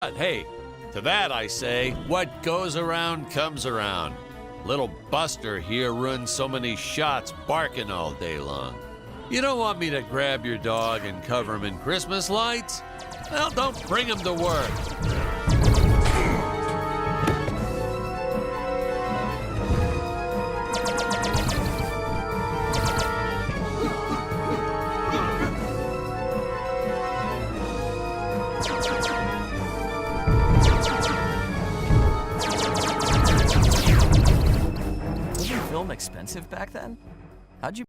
But hey, to that I say, what goes around comes around. Little Buster here runs so many shots barking all day long. You don't want me to grab your dog and cover him in Christmas lights? Well, don't bring him to work. Wasn't film expensive back then? How'd you...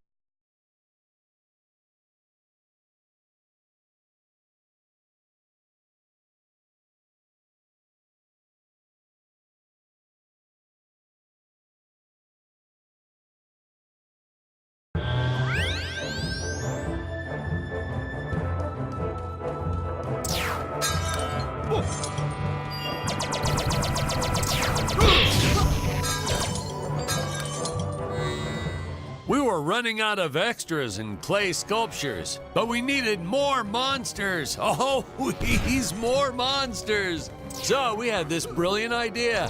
We were running out of extras and clay sculptures, but we needed more monsters. Oh, please, more monsters. So we had this brilliant idea.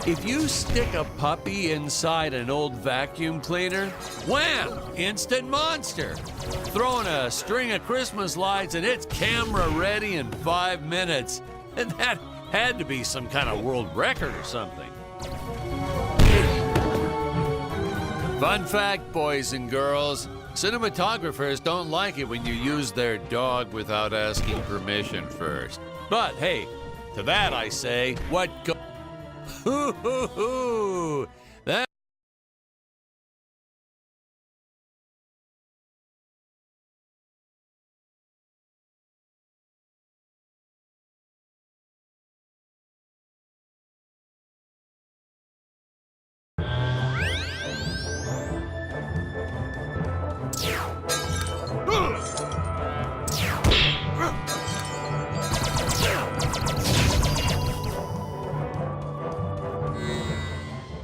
If you stick a puppy inside an old vacuum cleaner, wham, instant monster. Throw in a string of Christmas lights and it's camera ready in 5 minutes. And that had to be some kind of world record or something. Fun fact, boys and girls, cinematographers don't like it when you use their dog without asking permission first. But hey, to that I say, what go... Hoo-hoo-hoo! That...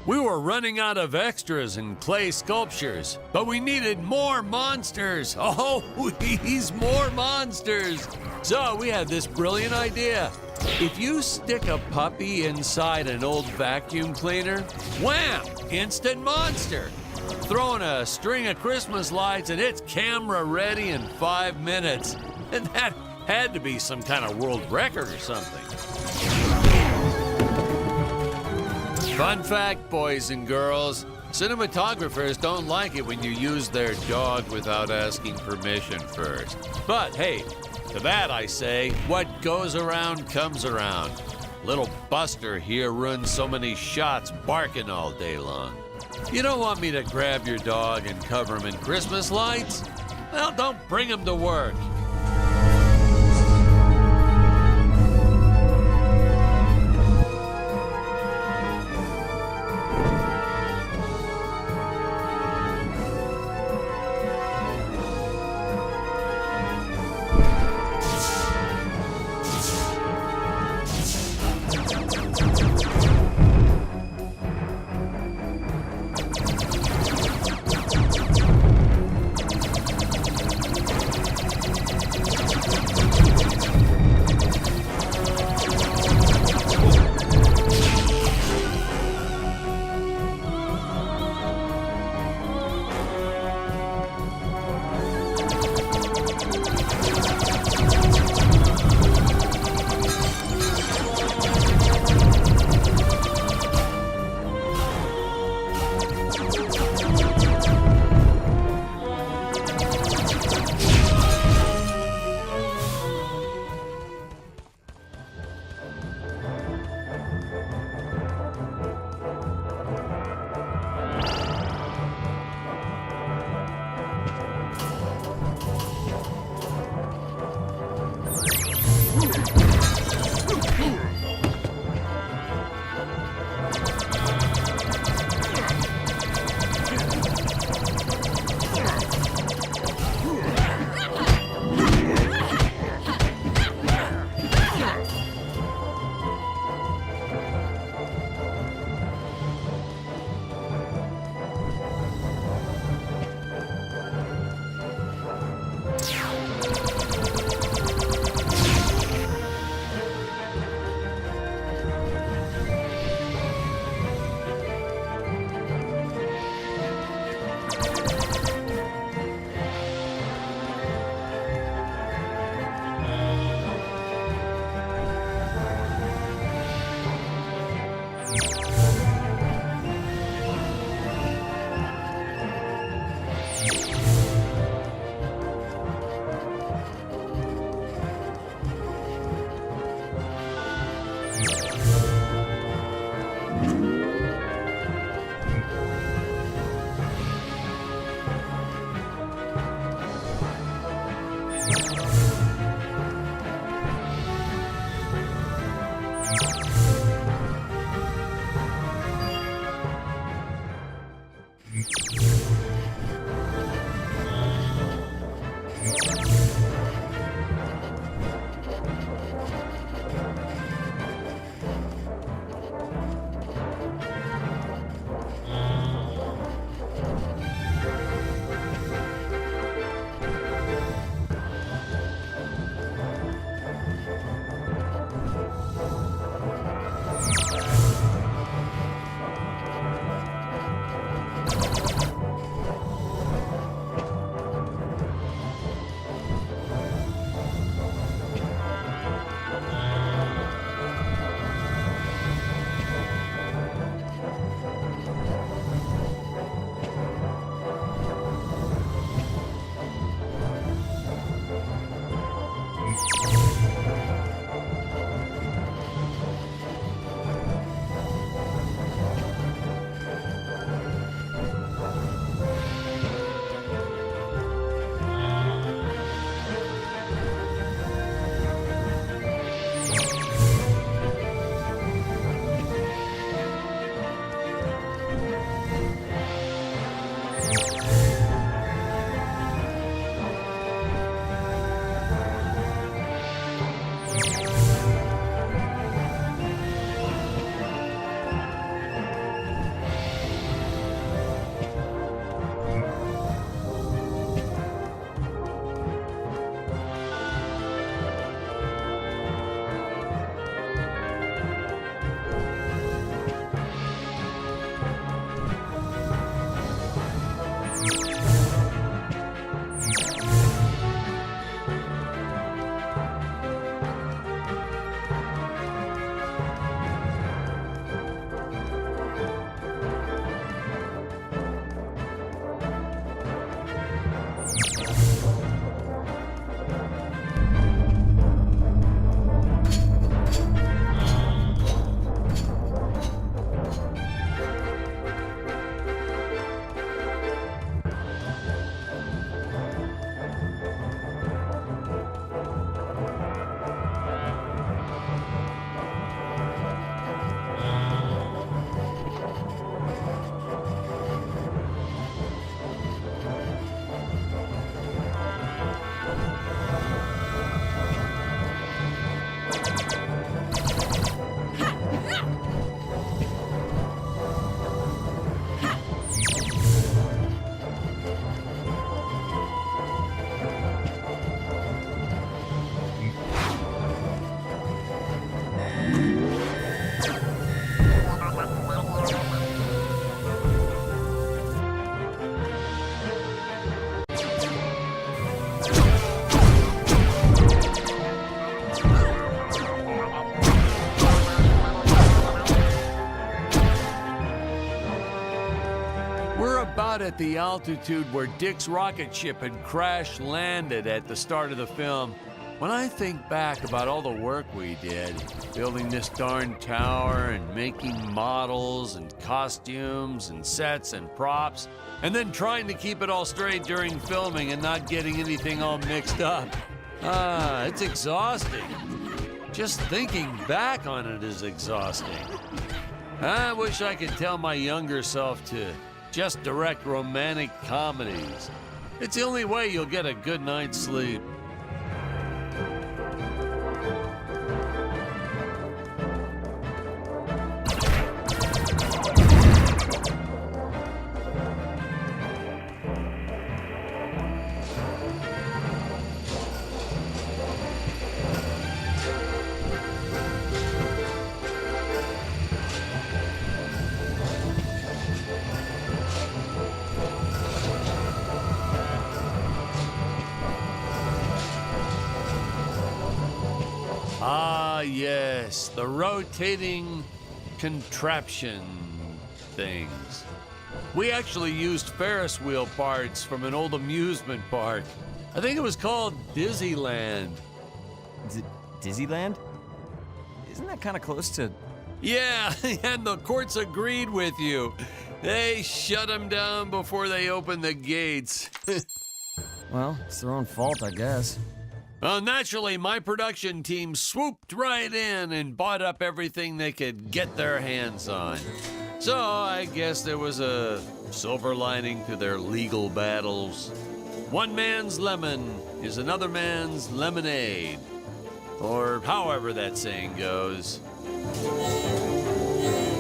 We were running out of extras and clay sculptures, but we needed more monsters. Oh, please, more monsters. So we had this brilliant idea. If you stick a puppy inside an old vacuum cleaner, wham, instant monster. Throw in a string of Christmas lights and it's camera ready in 5 minutes. And that had to be some kind of world record or something. Fun fact, boys and girls, cinematographers don't like it when you use their dog without asking permission first. But hey, to that I say, what goes around comes around. Little Buster here runs so many shots barking all day long. You don't want me to grab your dog and cover him in Christmas lights? Well, don't bring him to work. About at the altitude where Dick's rocket ship had crash landed at the start of the film. When I think back about all the work we did, building this darn tower and making models and costumes and sets and props, and then trying to keep it all straight during filming and not getting anything all mixed up. It's exhausting. Just thinking back on it is exhausting. I wish I could tell my younger self to just direct romantic comedies. It's the only way you'll get a good night's sleep. Ah, yes, the rotating contraption things. We actually used Ferris wheel parts from an old amusement park. I think it was called Disneyland. Disneyland? Isn't that kind of close to... Yeah, and the courts agreed with you. They shut them down before they opened the gates. Well, it's their own fault, I guess. Well, naturally, my production team swooped right in and bought up everything they could get their hands on. So I guess there was a silver lining to their legal battles. One man's lemon is another man's lemonade. Or however that saying goes.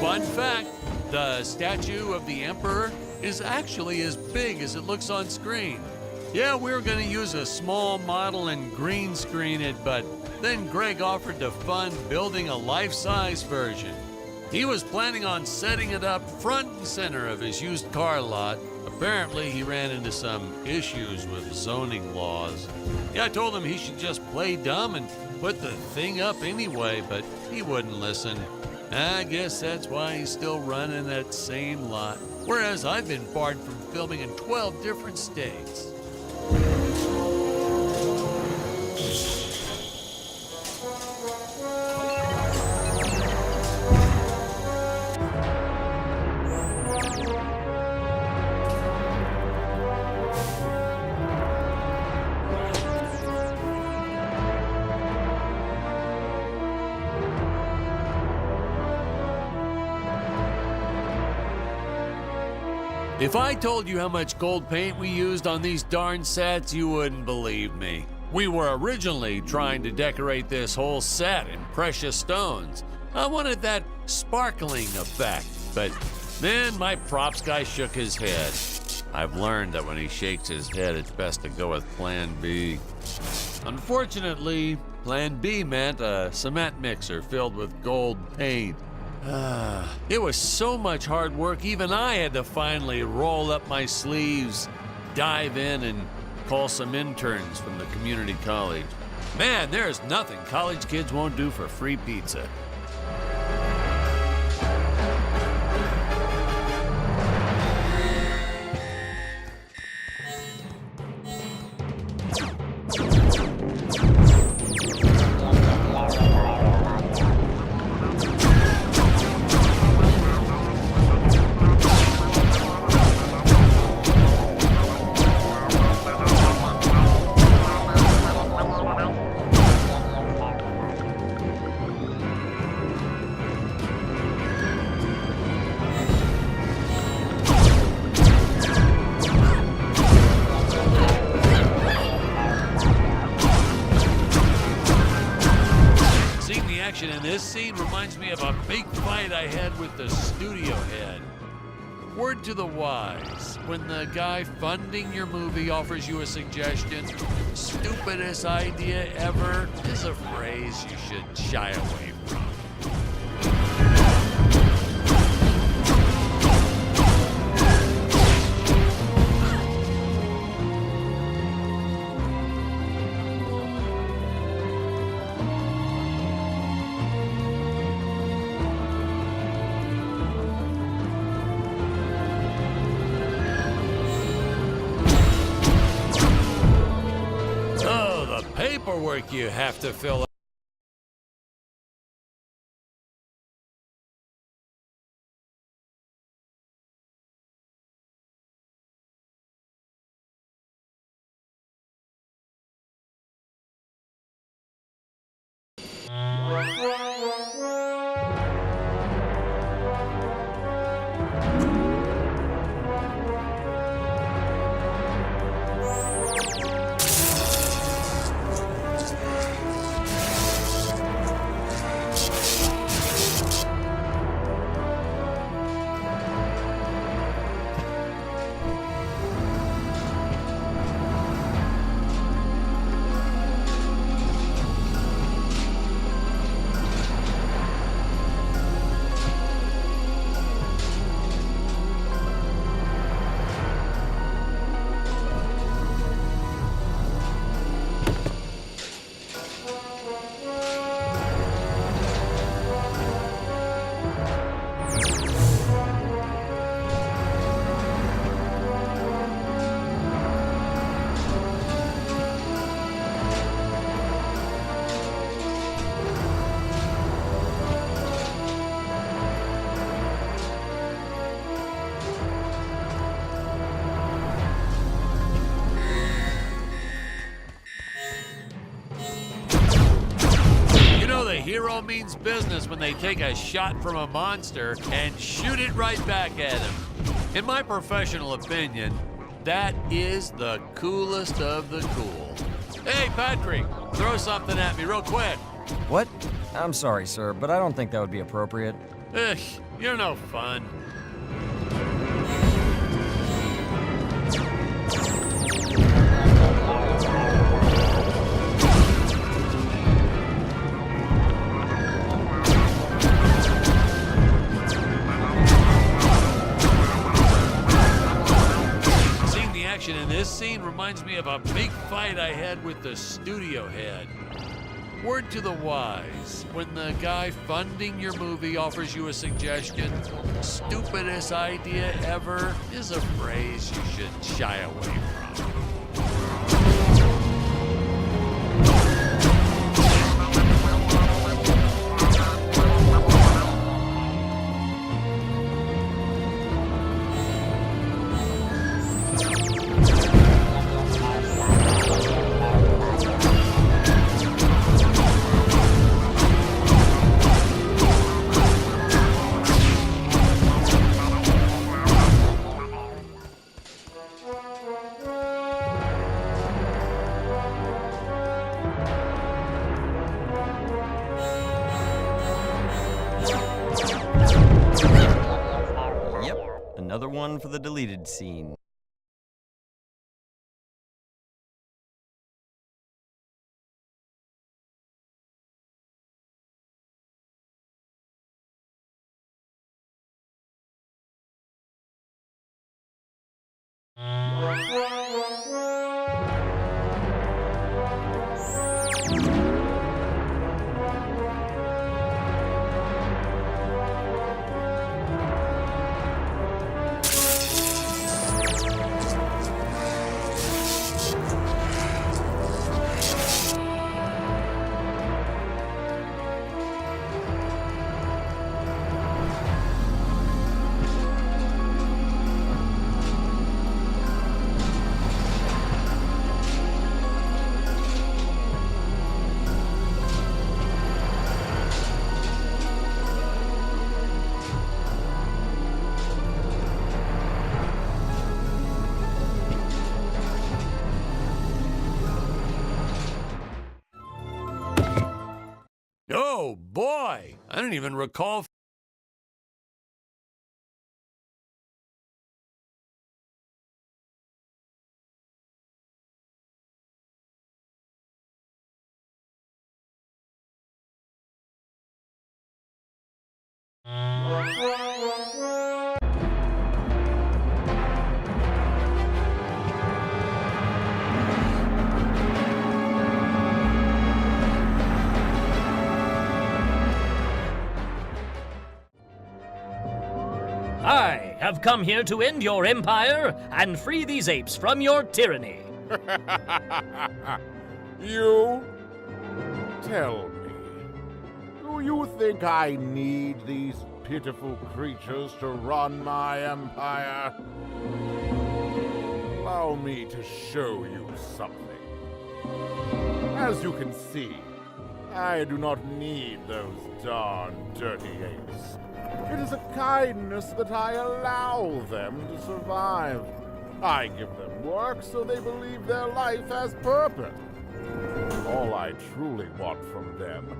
Fun fact, the statue of the Emperor is actually as big as it looks on screen. Yeah, we were going to use a small model and green screen it, but then Greg offered to fund building a life-size version. He was planning on setting it up front and center of his used car lot. Apparently, he ran into some issues with zoning laws. Yeah, I told him he should just play dumb and put the thing up anyway, but he wouldn't listen. I guess that's why he's still running that same lot, whereas I've been barred from filming in 12 different states. If I told you how much gold paint we used on these darn sets, you wouldn't believe me. We were originally trying to decorate this whole set in precious stones. I wanted that sparkling effect, but then my props guy shook his head. I've learned that when he shakes his head, it's best to go with Plan B. Unfortunately, Plan B meant a cement mixer filled with gold paint. It was so much hard work, even I had to finally roll up my sleeves, dive in, and call some interns from the community college. Man, there's nothing college kids won't do for free pizza. In this scene reminds me of a big fight I had with the studio head. Word to the wise, when the guy funding your movie offers you a suggestion, stupidest idea ever is a phrase you should shy away from. Paperwork you have to fill out. means business when they take a shot from a monster and shoot it right back at him. In my professional opinion, that is the coolest of the cool. Hey, Patrick, throw something at me real quick. What? I'm sorry, sir, but I don't think that would be appropriate. Ugh, you're no fun. In this scene reminds me of a big fight I had with the studio head. Word to the wise, when the guy funding your movie offers you a suggestion, stupidest idea ever is a phrase you should shy away from. Another one for the deleted scene. Oh boy, I don't even recall. I have come here to end your empire and free these apes from your tyranny. You? Tell me, do you think I need these pitiful creatures to run my empire? Allow me to show you something. As you can see, I do not need those darn dirty apes. It is a kindness that I allow them to survive. I give them work so they believe their life has purpose. All I truly want from them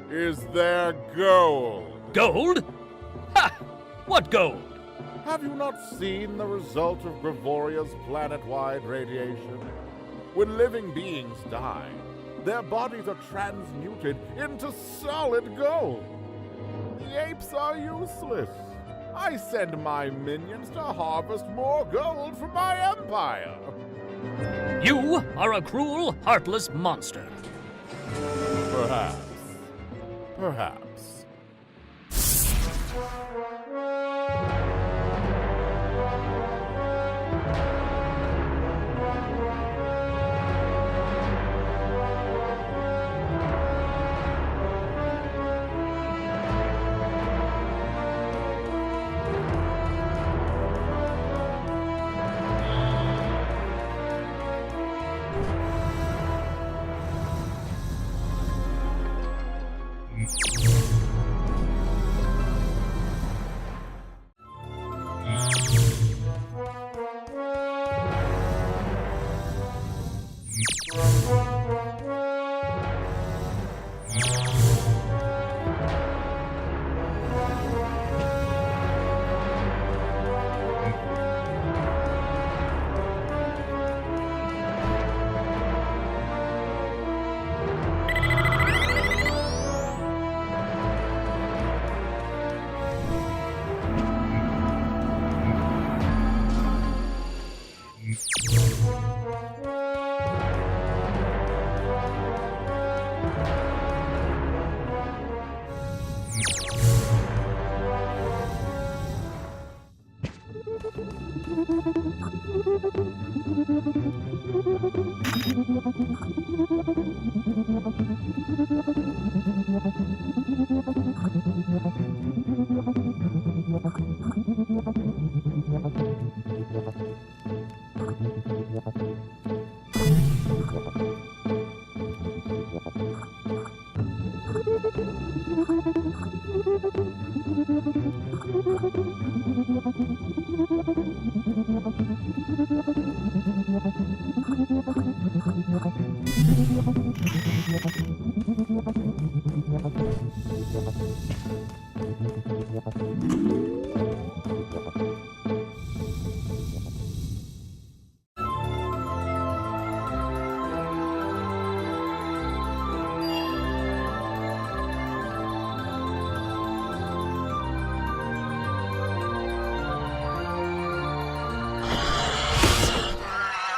is their gold. Gold? Ha! What gold? Have you not seen the result of Gregoria's planet-wide radiation? When living beings die, their bodies are transmuted into solid gold. The apes are useless. I send my minions to harvest more gold for my empire. You are a cruel, heartless monster. Perhaps. Perhaps. Mm-hmm.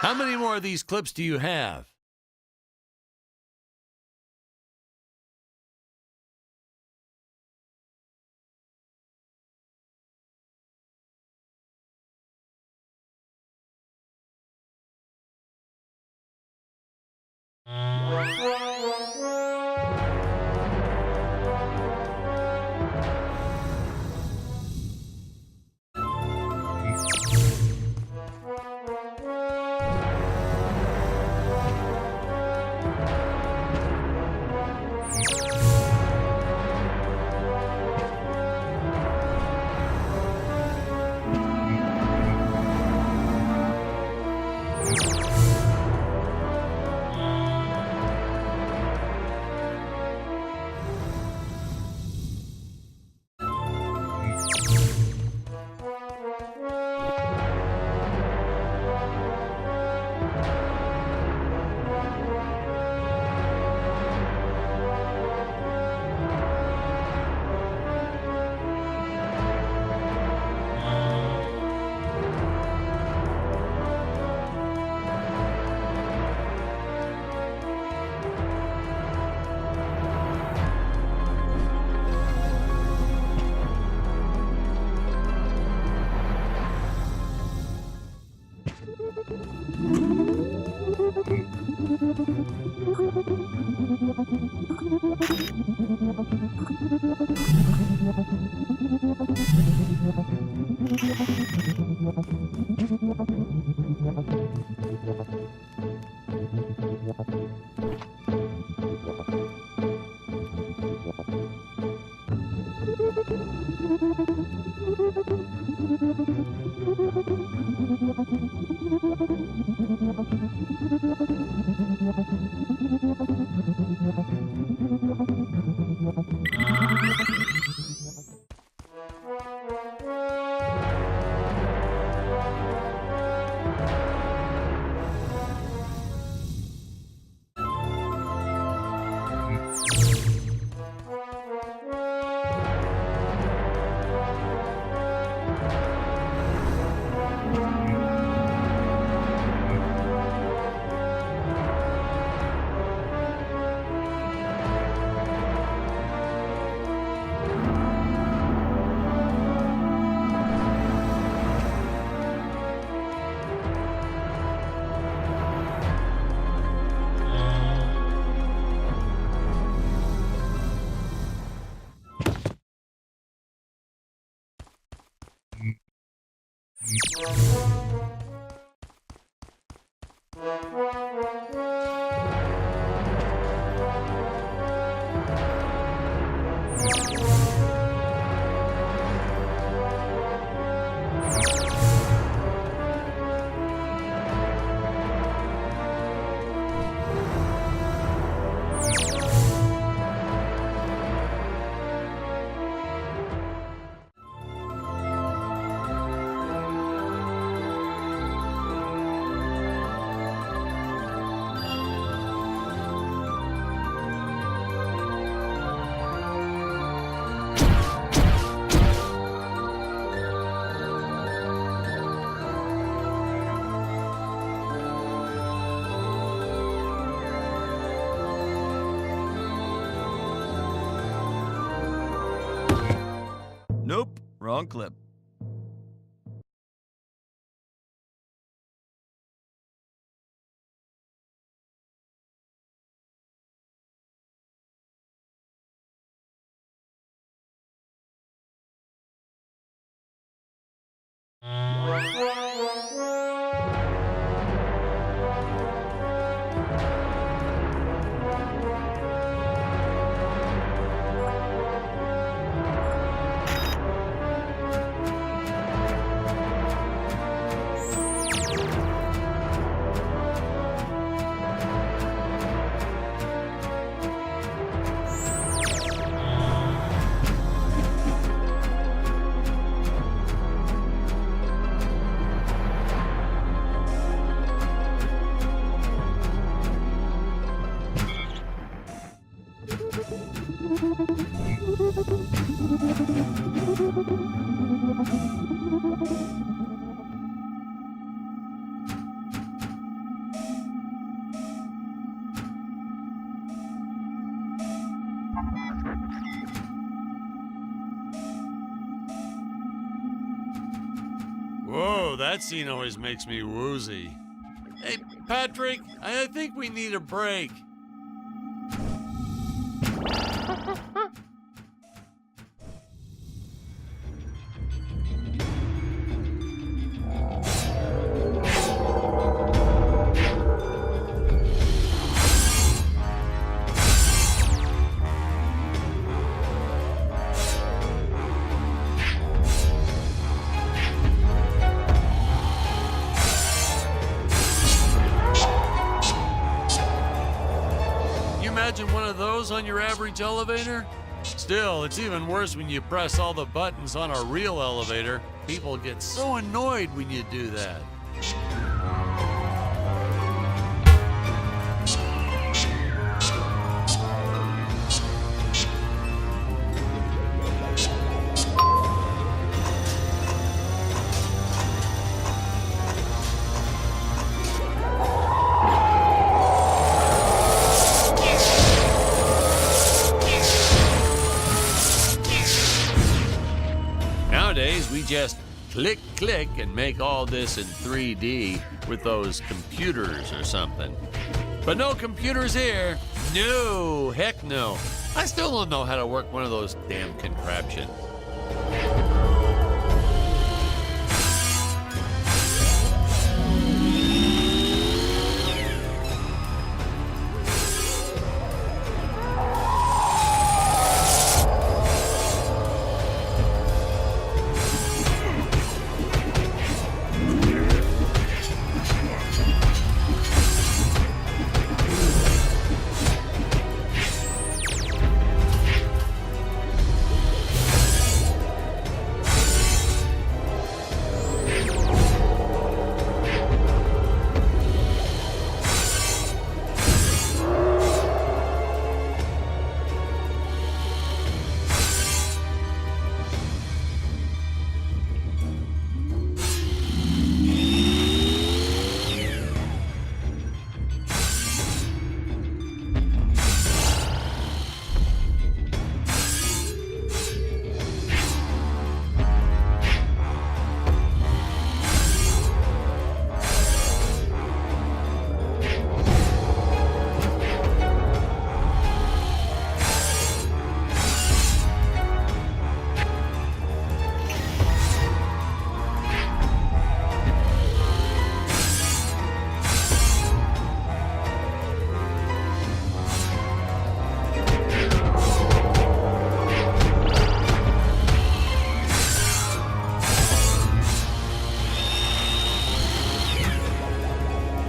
How many more of these clips do you have? Nope, wrong clip. Whoa, that scene always makes me woozy. Hey, Patrick, I think we need a break. Imagine one of those on your average elevator? Still, it's even worse when you press all the buttons on a real elevator. People get so annoyed when you do that. Nowadays, we just click, click, and make all this in 3D with those computers or something. But no computers here. No, heck no. I still don't know how to work one of those damn contraptions.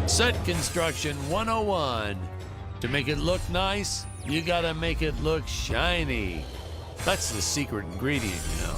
Set construction 101. To make it look nice, you gotta make it look shiny. That's the secret ingredient, you know.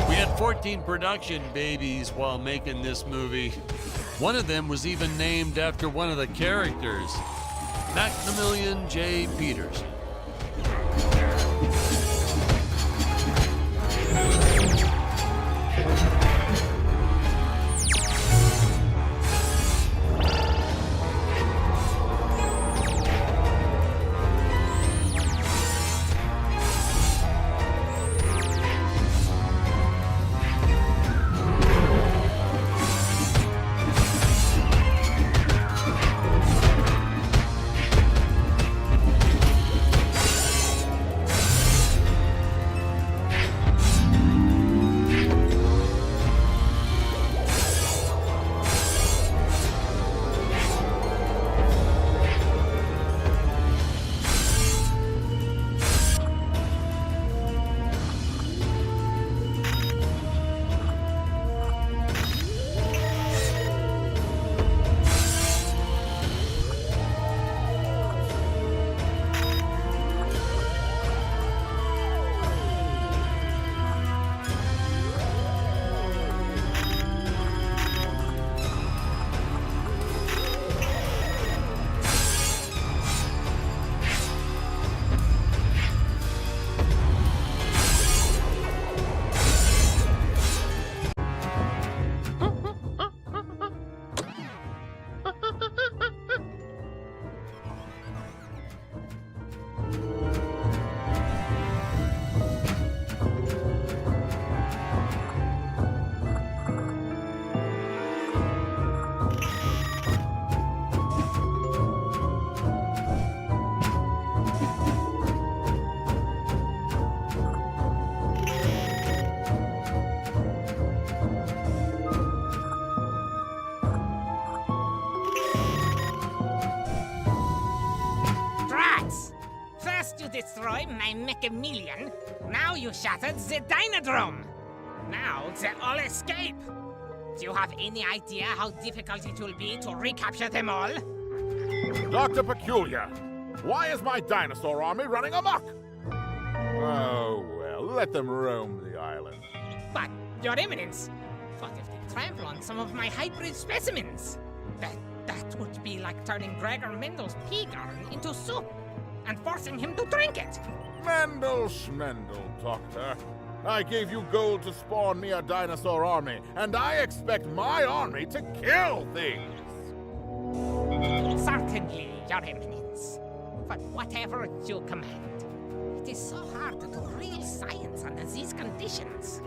We had 14 production babies while making this movie. One of them was even named after one of the characters, Maximilian J. Peters. destroy my Mechameleon, now you shattered the Dynodrome. Now they all escape. Do you have any idea how difficult it will be to recapture them all? Dr. Peculiar, why is my dinosaur army running amok? Oh, well, let them roam the island. But, Your Eminence, what if they trample on some of my hybrid specimens? That would be like turning Gregor Mendel's pea garden into soup and forcing him to drink it. Mendel Schmendel, Doctor. I gave you gold to spawn me a dinosaur army, and I expect my army to kill things. Certainly, Your Eminence. But whatever you command, it is so hard to do real science under these conditions.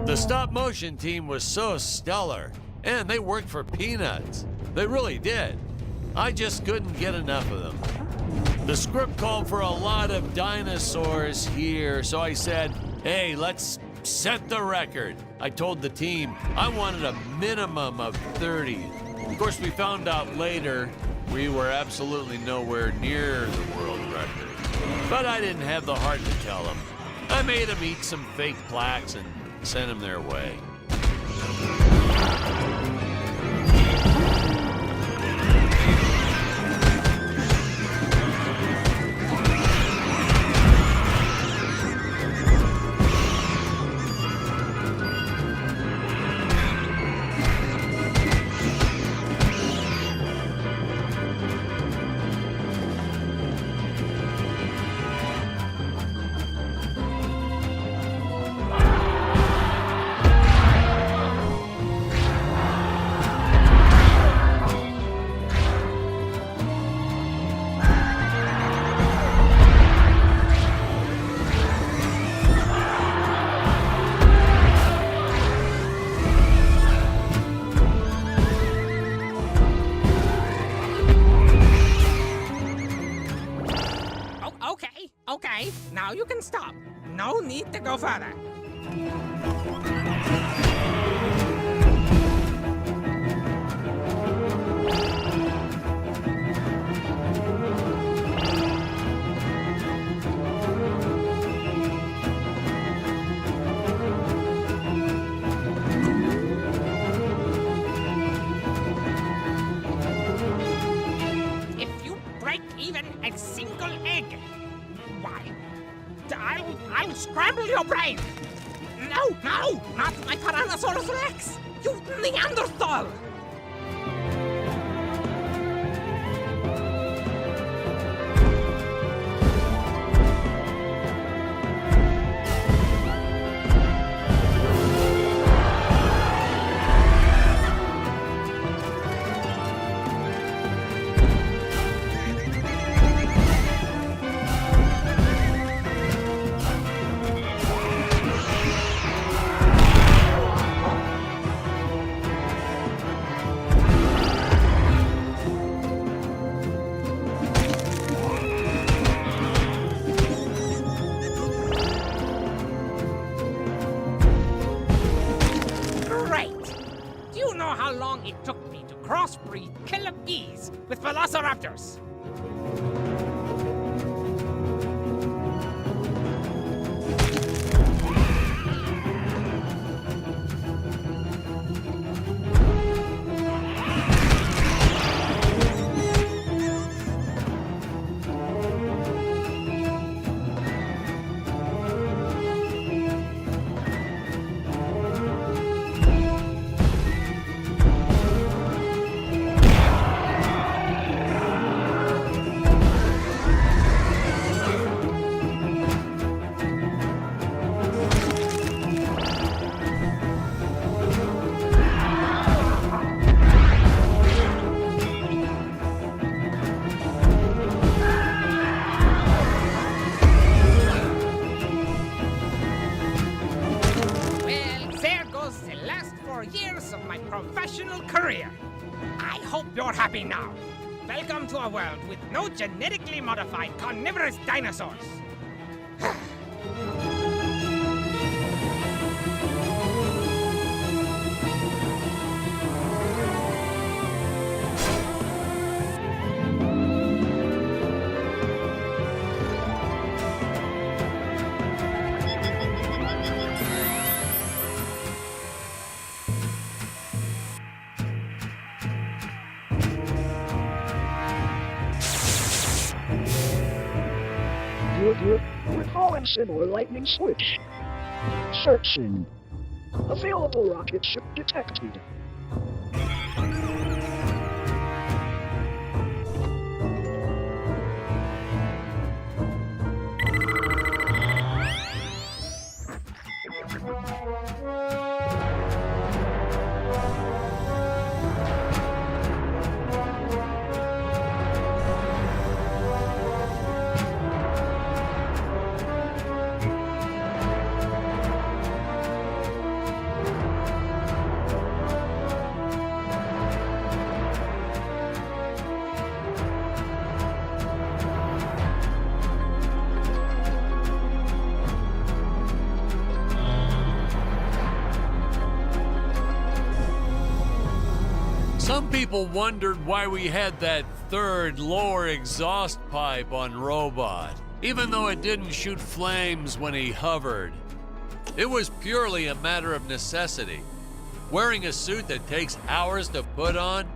The stop-motion team was so stellar, and they worked for peanuts. They really did. I just couldn't get enough of them. The script called for a lot of dinosaurs here, so I said, hey, let's set the record. I told the team I wanted a minimum of 30. Of course, we found out later we were absolutely nowhere near the world record. But I didn't have the heart to tell them. I made them eat some fake plaques and sent them their way. Okay, now you can stop. No need to go further. If you break even a single egg, why, I'll scramble your brain! No, not my Tyrannosaurus Rex! You Neanderthal! crossbreed killer bees with velociraptors. Years of my professional career. I hope you're happy now. Welcome to a world with no genetically modified carnivorous dinosaurs. Recalling similar lightning switch. Searching. Available rocket ship detected. Some people wondered why we had that third lower exhaust pipe on Robot, even though it didn't shoot flames when he hovered. It was purely a matter of necessity. Wearing a suit that takes hours to put on?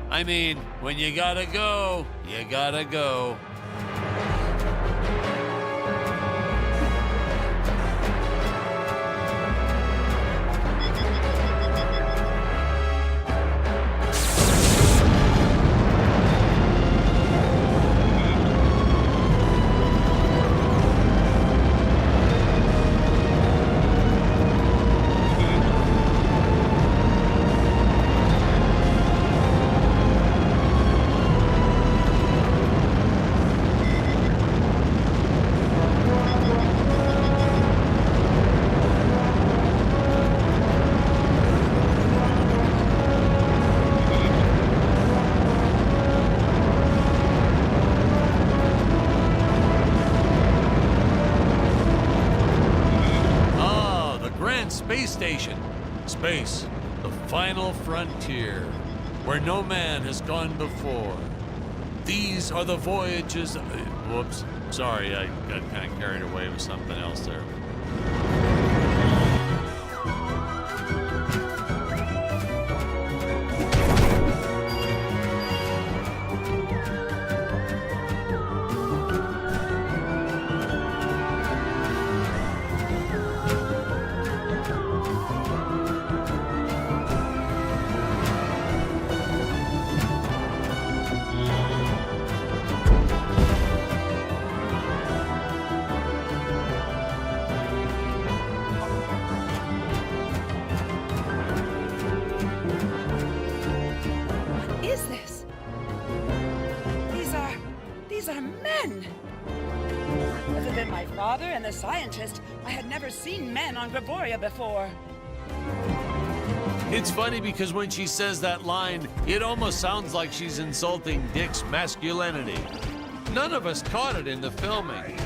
I mean, when you gotta go, you gotta go. Space station. Space, the final frontier, where no man has gone before. These are the voyages. Whoops, sorry, I got kind of carried away with something else there. Men! Other than my father and the scientist, I had never seen men on Graboria before. It's funny because when she says that line, it almost sounds like she's insulting Dick's masculinity. None of us caught it in the filming.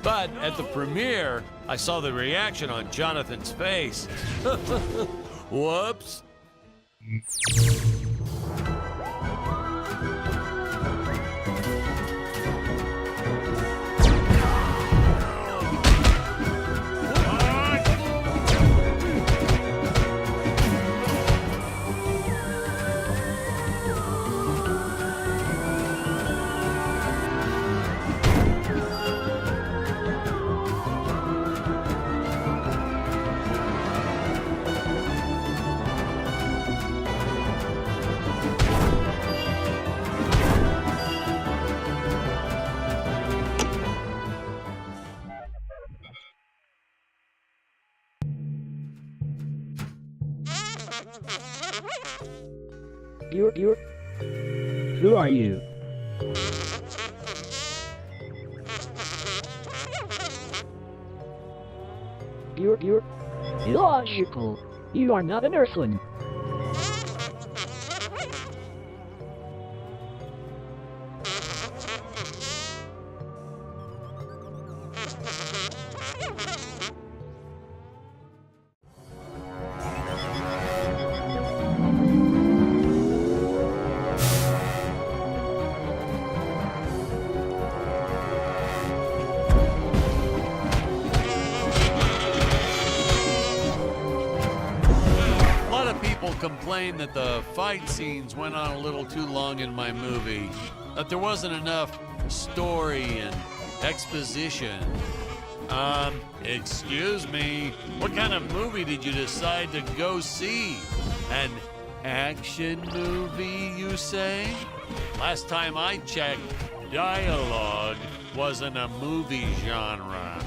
But at the premiere, I saw the reaction on Jonathan's face. Whoops. You're. Who are you? You're. Illogical. You are not an Earthling. Complained that the fight scenes went on a little too long in my movie, that there wasn't enough story and exposition. Excuse me, what kind of movie did you decide to go see? An action movie, you say? Last time I checked, dialogue wasn't a movie genre.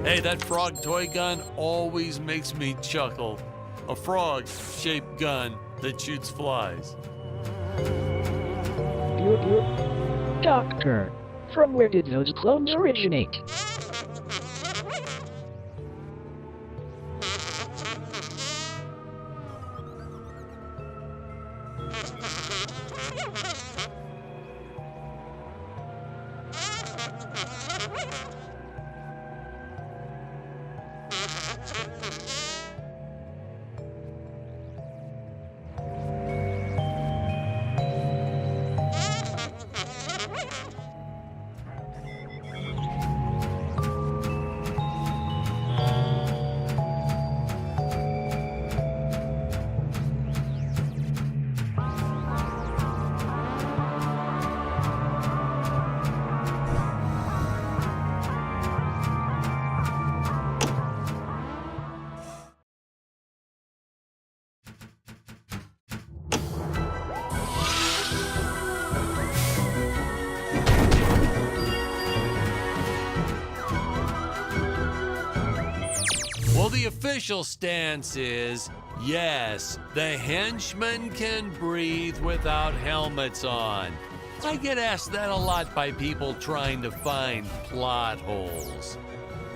Hey, that frog toy gun always makes me chuckle. A frog-shaped gun that shoots flies. Doctor, from where did those clones originate? Well, the official stance is, yes, the henchmen can breathe without helmets on. I get asked that a lot by people trying to find plot holes.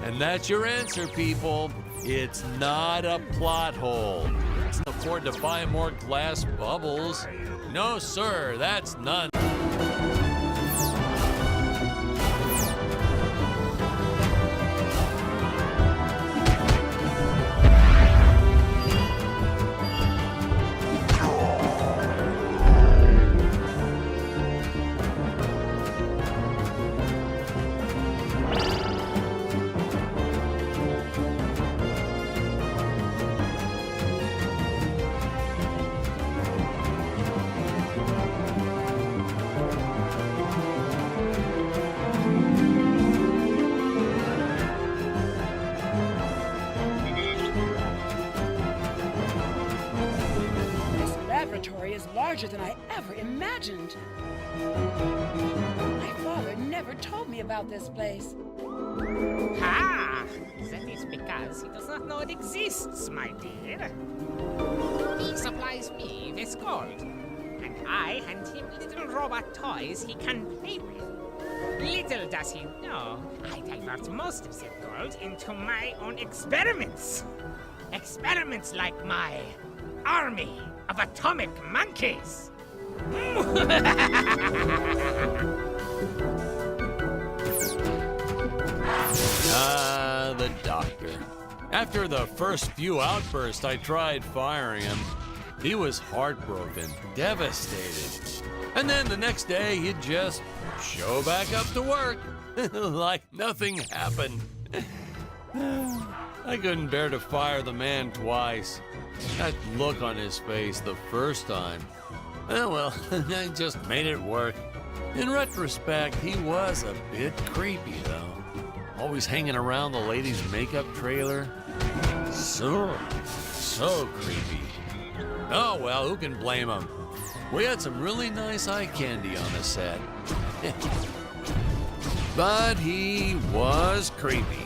And that's your answer, people. It's not a plot hole. It's not afford to buy more glass bubbles. No, sir, that's none. Is larger than I ever imagined. My father never told me about this place. Ah, that is because he does not know it exists, my dear. He supplies me with gold, and I hand him little robot toys he can play with. Little does he know, I divert most of that gold into my own experiments. Experiments like my army of atomic monkeys. The doctor. After the first few outbursts, I tried firing him. He was heartbroken, devastated. And then the next day, he'd just show back up to work like nothing happened. I couldn't bear to fire the man twice. That look on his face the first time. Oh well, I just made it work. In retrospect, he was a bit creepy though. Always hanging around the ladies' makeup trailer. So creepy. Oh well, who can blame him? We had some really nice eye candy on the set. But he was creepy.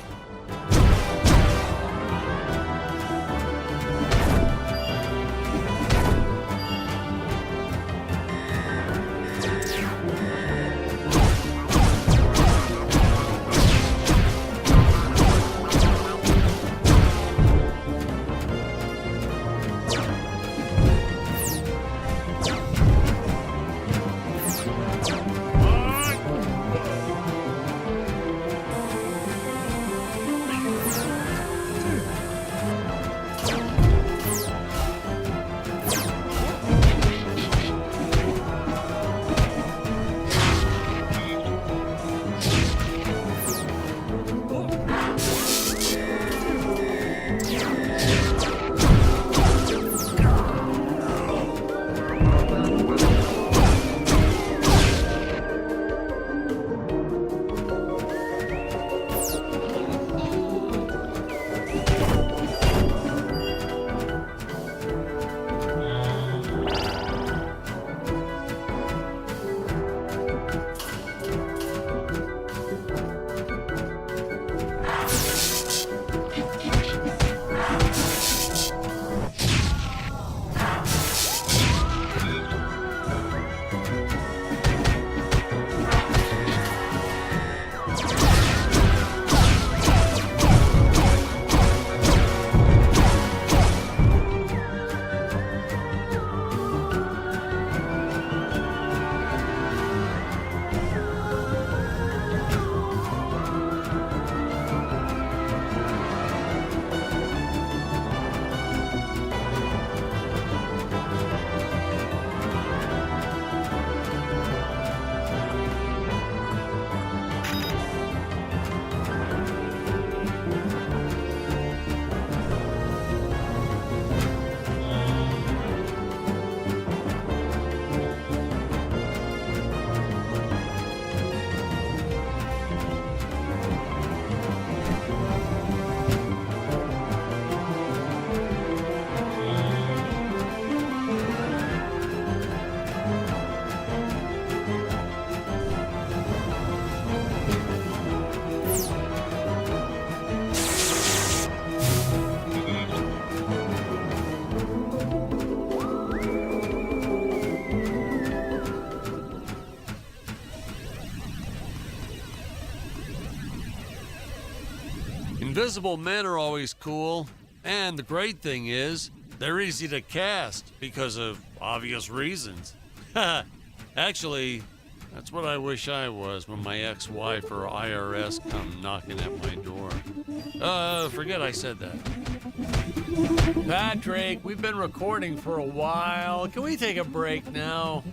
Invisible men are always cool, and the great thing is, they're easy to cast because of obvious reasons. Actually, that's what I wish I was when my ex-wife or IRS come knocking at my door. Forget I said that. Patrick, we've been recording for a while. Can we take a break now?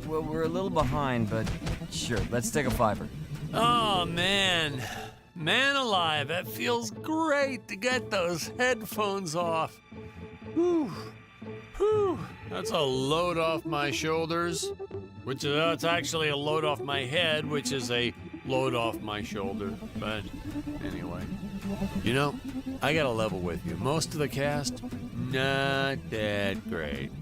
Well, we're a little behind, but sure, let's take a fiver. Oh, man. Man alive, that feels great to get those headphones off. Whew. Whew. That's a load off my shoulders, which is it's actually a load off my head, which is a load off my shoulder. But anyway, you know, I gotta level with you. Most of the cast, not that great.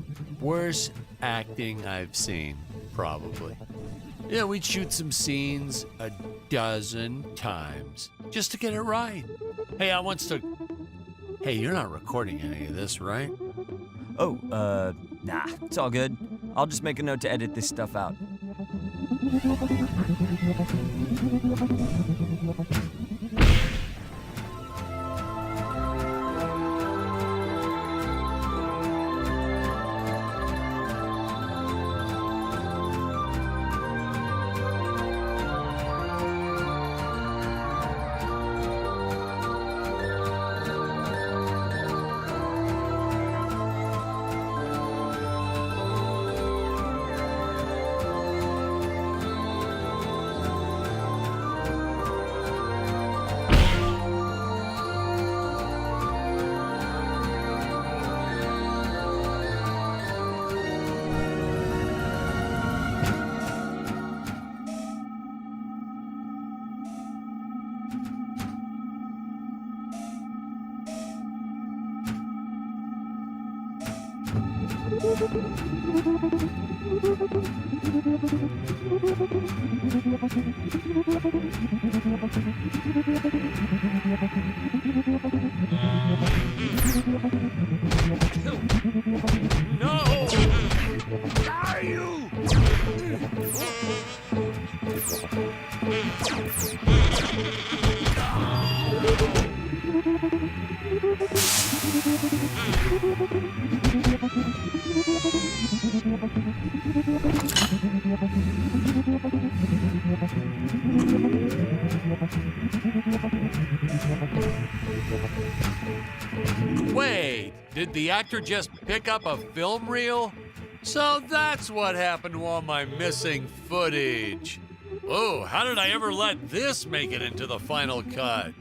Worst acting I've seen, probably. Yeah, we'd shoot some scenes a dozen times just to get it right. Hey, Hey, you're not recording any of this, right? Oh, nah, it's all good. I'll just make a note to edit this stuff out. No! Are you? Wait, did the actor just pick up a film reel? So that's what happened to all my missing footage. Oh, how did I ever let this make it into the final cut?